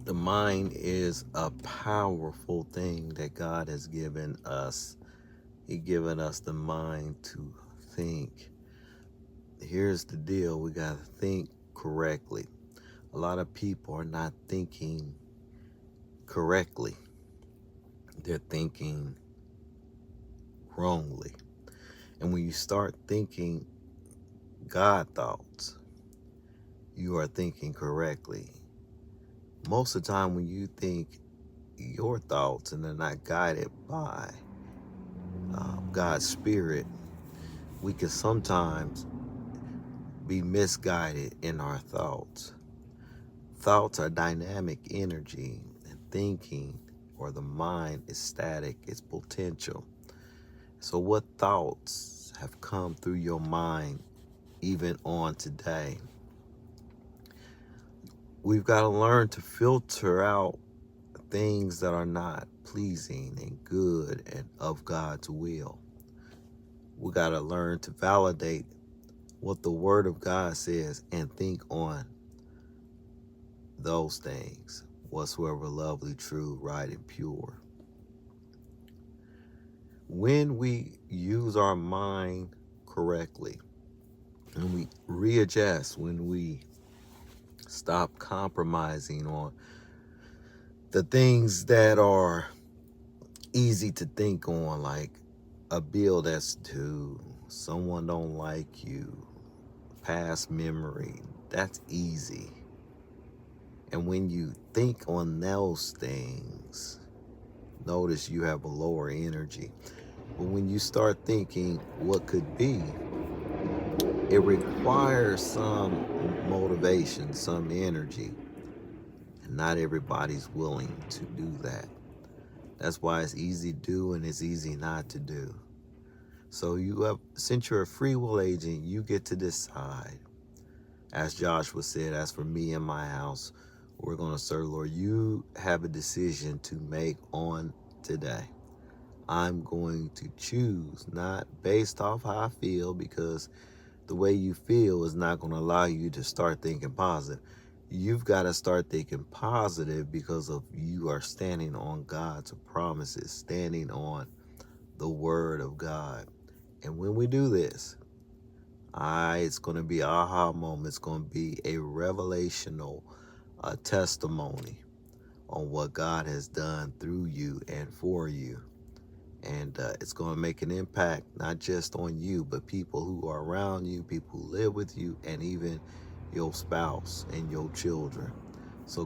The mind is a powerful thing that God has given us. He given us the mind to think. Here's the deal. We got to think correctly. A lot of people are not thinking correctly. They're thinking wrongly. And when you start thinking God thoughts, you are thinking correctly. Most of the time when you think your thoughts and they're not guided by God's spirit, we can sometimes be misguided in our thoughts. Thoughts are dynamic energy, and thinking or the mind is static, it's potential. So, what thoughts have come through your mind even on today? We've got to learn to filter out things that are not pleasing and good and of God's will. We got to learn to validate what the Word of God says and think on those things, whatsoever lovely, true, right, and pure. When we use our mind correctly, and we readjust, when we stop compromising on the things that are easy to think on, like a bill that's due, someone don't like you, past memory, that's easy. And when you think on those things, notice you have a lower energy. But when you start thinking what could be, it requires some motivation, some energy. And not everybody's willing to do that. That's why it's easy to do and it's easy not to do. So since you're a free will agent, you get to decide. As Joshua said, as for me and my house, we're going to serve the Lord. You have a decision to make on today. I'm going to choose, not based off how I feel, because the way you feel is not going to allow you to start thinking positive. You've got to start thinking positive because of you are standing on God's promises, standing on the Word of God. And when we do this, it's going to be an aha moment. It's going to be a revelational testimony on what God has done through you and for you. And it's going to make an impact, not just on you, but people who are around you, people who live with you, and even your spouse and your children. So